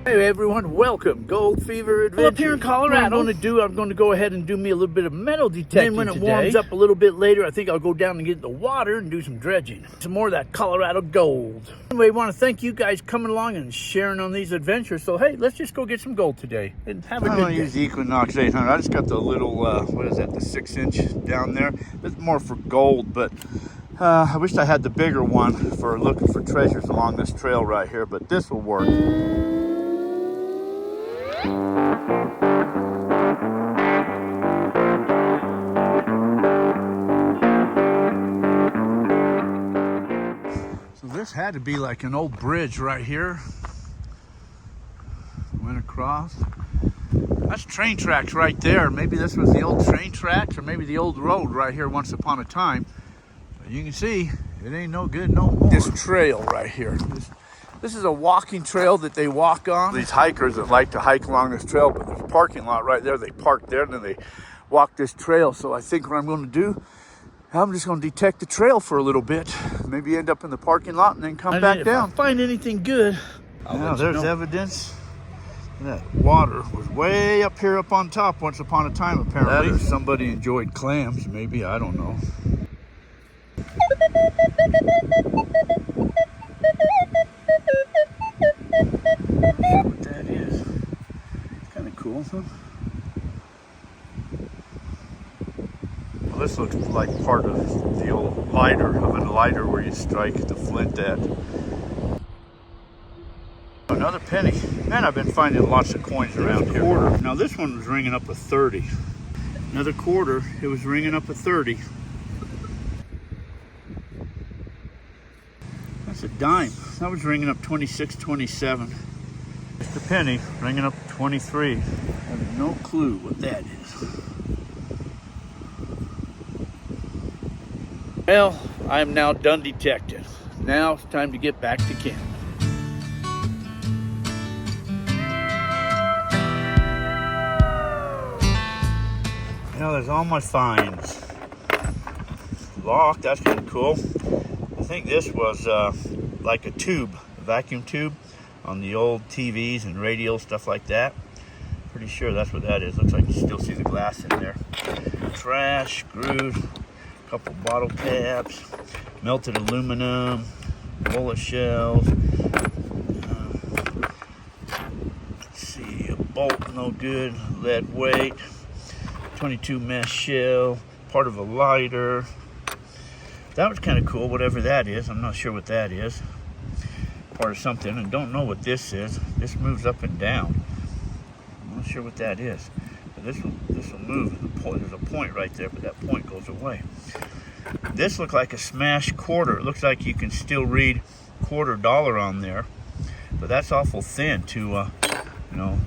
Hey everyone, welcome. Gold Fever Adventure. Up here in Colorado. What I'm going to go ahead and do me a little bit of metal detecting. Then when it warms up a little bit later, I think I'll go down and get in the water and do some dredging. Some more of that Colorado gold. Anyway, I want to thank you guys coming along and sharing on these adventures. So hey, let's just go get some gold today and have a good day. I'm going to use the Equinox 800. I just got the little, what is that, the 6-inch down there. It's more for gold, but I wish I had the bigger one for looking for treasures along this trail right here, but this will work. So this had to be like an old bridge right here. Went across. That's train tracks right there. Maybe this was the old train tracks, or maybe the old road right here once upon a time. But you can see it ain't no good no more. This trail right here. This is a walking trail that they walk on. These hikers that like to hike along this trail, but there's a parking lot right there. They park there and then they walk this trail. So I think what I'm going to do, I'm just going to detect the trail for a little bit. Maybe end up in the parking lot and then come back down. If I find anything good, now there's evidence that water was way up here up on top once upon a time apparently. That or somebody enjoyed clams, maybe, I don't know. What that is. It's kind of cool, huh? Well, this looks like part of the old lighter, where you strike the flint at. Another penny. Man, I've been finding lots of coins around here. Quarter. Now this one was ringing up a 30. Another quarter, it was ringing up a 30. That's a dime. That was ringing up 26, 27. Just a penny, ringing up 23. I have no clue what that is. Well, I am now done detecting. Now it's time to get back to camp. Now there's all my finds. Lock, that's kind of cool. I think this was like a tube, a vacuum tube on the old TVs and radio, stuff like that. Pretty sure that's what that is. Looks like you still see the glass in there. Trash, screws, a couple bottle caps, melted aluminum, bullet shells. Let's see, a bolt, no good, lead weight, 22 mesh shell, part of a lighter. That was kind of cool, whatever that is. I'm not sure what that is. Part of something, and don't know what this is. This moves up and down. I'm not sure what that is. But this will move. There's a point right there, but that point goes away. This looked like a smashed quarter. It looks like you can still read $quarter on there, but that's awful thin to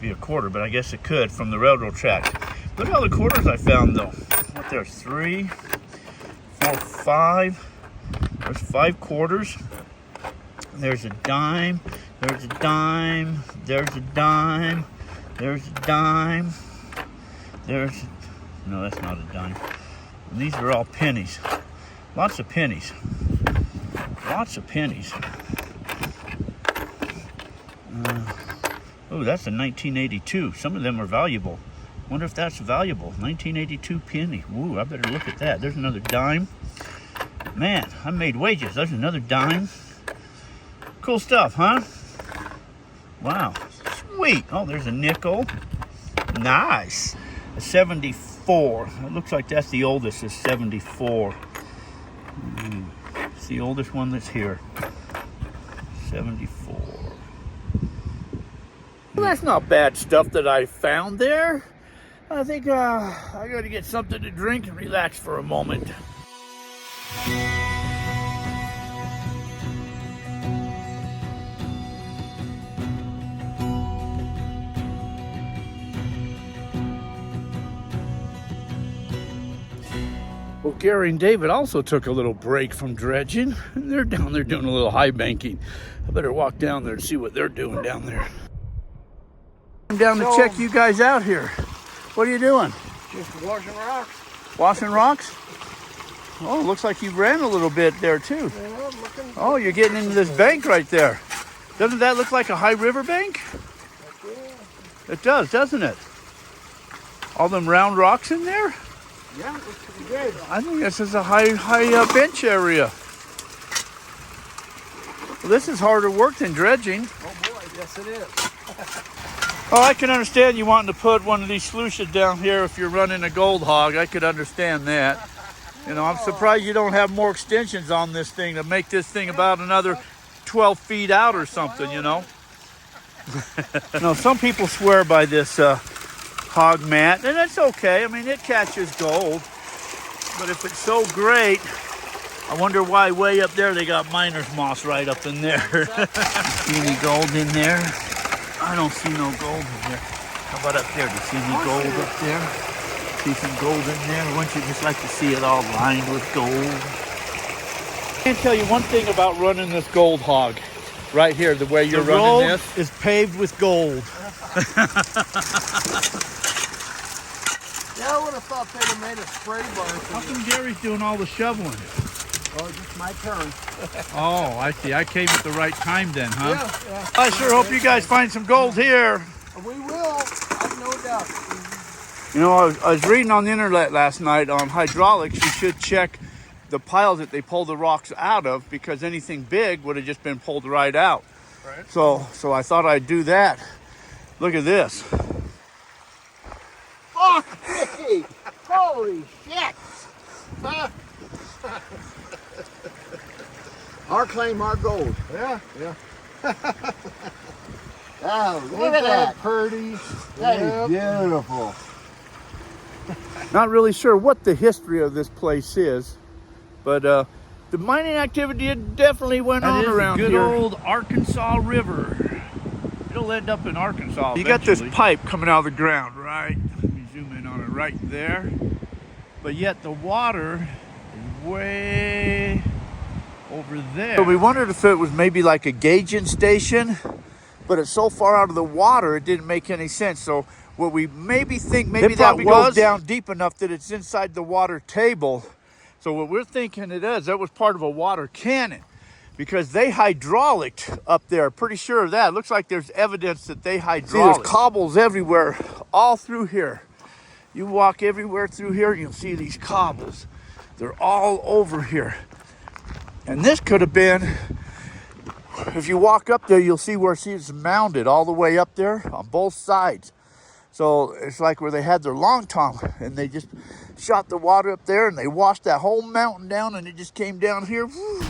be a quarter. But I guess it could from the railroad tracks. Look at all the quarters I found though. What, there's 3, 4, 5. There's 5 quarters. There's a dime. There's a dime. There's a dime. There's a dime. No, that's not a dime. And these are all pennies. Lots of pennies. Lots of pennies. Oh, that's a 1982. Some of them are valuable. Wonder if that's valuable. 1982 penny. Woo, I better look at that. There's another dime. Man, I made wages. There's another dime. Cool stuff, huh? Wow. Sweet. Oh, there's a nickel. Nice. A 74. It looks like that's the oldest, is 74. It's the oldest one that's here. 74. Well, that's not bad stuff that I found there. I think I gotta get something to drink and relax for a moment. Well, Gary and David also took a little break from dredging, and they're down there doing a little high banking. I better walk down there and see what they're doing down there. I'm down to check you guys out here. What are you doing? Just washing rocks. Washing rocks? Oh, looks like you ran a little bit there too. Yeah, I'm looking. Oh, you're getting into this bank right there. Doesn't that look like a high river bank? It does, doesn't it? All them round rocks in there? Yeah, it looks pretty good. I think this is a high bench area. Well, this is harder work than dredging. Oh boy, yes it is. Oh, I can understand you wanting to put one of these sluices down here if you're running a Gold Hog. I could understand that. You know, I'm surprised you don't have more extensions on this thing to make this thing about another 12 feet out or something, you know. No, some people swear by this hog mat, and that's okay. I mean, it catches gold. But if it's so great, I wonder why way up there they got miner's moss right up in there. See any gold in there? I don't see no gold in there. How about up there? Do you see any gold up there? See some gold in there? Wouldn't you just like to see it all lined with gold? I can tell you one thing about running this Gold Hog. Right here, the way you're running this is paved with gold. Yeah, I would have thought they'd have made a spray bar. How come Gary's doing all the shoveling? Oh, just my turn. Oh, I see. I came at the right time then, huh? Yeah. I sure hope you guys find some gold here. We will, I've no doubt. You know, I was reading on the internet last night on hydraulics. You should check the piles that they pull the rocks out of, because anything big would have just been pulled right out. Right. So I thought I'd do that. Look at this. Oh, Mickey! Holy shit! Our claim, our gold. Yeah. Oh, look at that. Pretty. That is beautiful. Not really sure what the history of this place is, but the mining activity definitely went on around here. Good old Arkansas River. It'll end up in Arkansas. You got this pipe coming out of the ground, right? Let me zoom in on it right there. But yet the water is way over there. So we wondered if it was maybe like a gauging station, but it's so far out of the water it didn't make any sense. So what we maybe think, maybe that was down deep enough that it's inside the water table. So what we're thinking it is, that was part of a water cannon, because they hydraulicked up there. Pretty sure of that. It looks like there's evidence that they hydraulicked. See, there's cobbles everywhere, all through here. You walk everywhere through here, you'll see these cobbles. They're all over here. And this could have been, if you walk up there, you'll see where it's mounded all the way up there on both sides. So it's like where they had their long tom, and they just shot the water up there and they washed that whole mountain down, and it just came down here. Woo.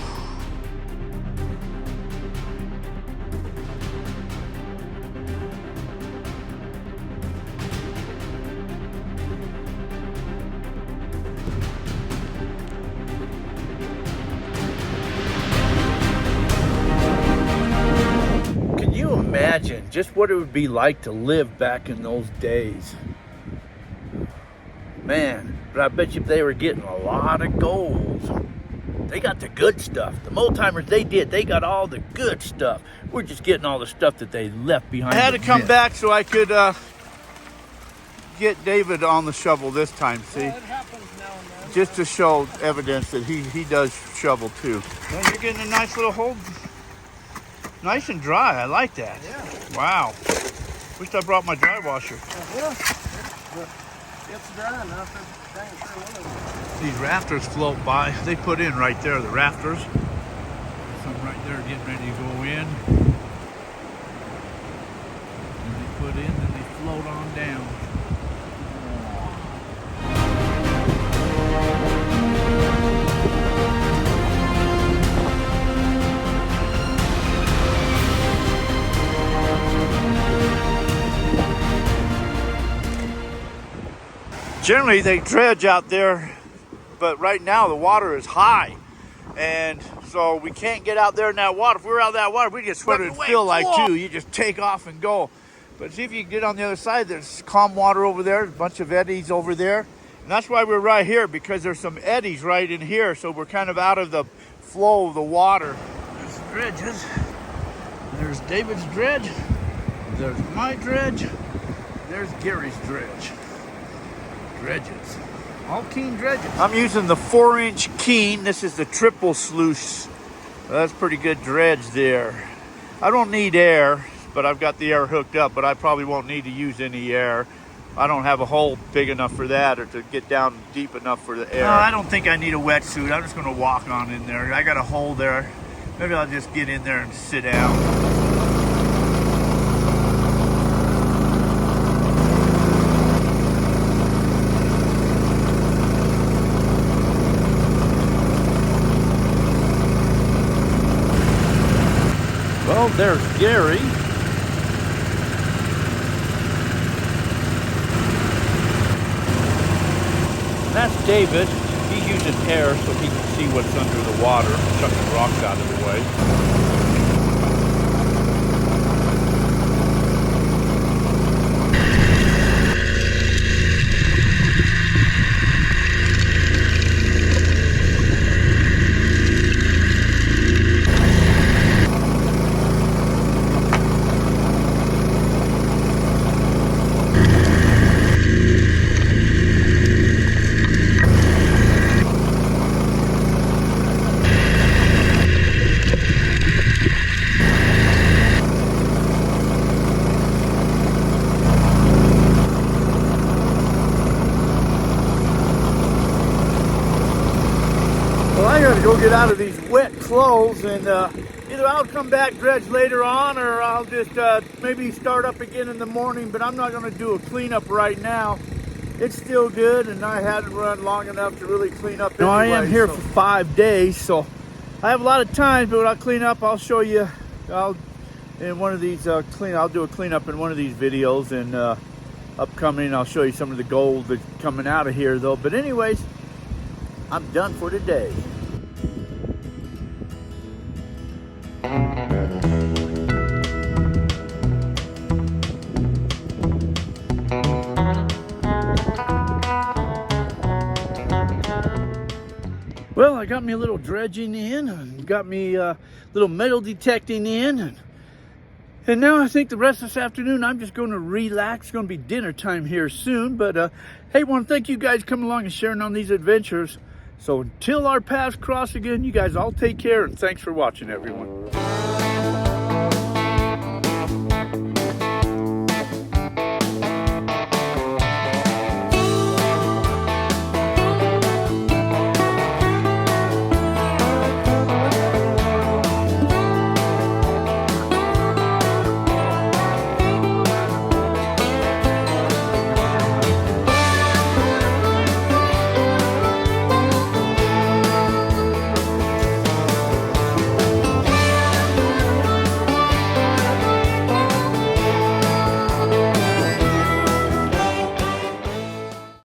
Can you imagine just what it would be like to live back in those days? Man, but I bet you they were getting a lot of gold. They got the good stuff. The old timers, they got all the good stuff. We're just getting all the stuff that they left behind. I had to come back so I could get David on the shovel this time, see? Yeah, it happens now and then. Just to show evidence that he does shovel too. Well, you're getting a nice little hole. Nice and dry, I like that. Yeah. Wow. Wish I brought my dry washer. Yeah. It's dry enough. These rafters float by. They put in right there, the rafters. Some right there getting ready to go in. And they put in, then they float on down. Generally, they dredge out there, but right now the water is high, and so we can't get out there in that water. If we were out in that water, we'd get swept away. Feel like too. You just take off and go. But see if you can get on the other side. There's calm water over there. There's a bunch of eddies over there, and that's why we're right here, because there's some eddies right in here. So we're kind of out of the flow of the water. There's the dredges. There's David's dredge. There's my dredge. There's Gary's dredge. Dredges. All Keen dredges. I'm using the 4-inch Keen. This is the triple sluice. That's pretty good dredge there. I don't need air. but I've got the air hooked up, but I probably won't need to use any air. I don't have a hole big enough for that or to get down deep enough for the air. I don't think I need a wetsuit. I'm just gonna walk on in there. I got a hole there. Maybe I'll just get in there and sit down. Well, there's Gary. That's David. He's using air so he can see what's under the water, chucking rocks out of the way. Well, I gotta go get out of these wet clothes, and either I'll come back dredge later on, or I'll just maybe start up again in the morning, but I'm not gonna do a cleanup right now. It's still good, and I hadn't run long enough to really clean up anyway. I am here for 5 days, so I have a lot of time, but when I clean up, I'll show you. In one of these I'll do a cleanup in one of these videos, and upcoming I'll show you some of the gold that's coming out of here though. But anyways, I'm done for today. Well, I got me a little dredging in, and got me a little metal detecting in, and now I think the rest of this afternoon I'm just going to relax. It's going to be dinner time here soon, but hey, I want to thank you guys coming along and sharing on these adventures. So until our paths cross again, you guys all take care, and thanks for watching, everyone.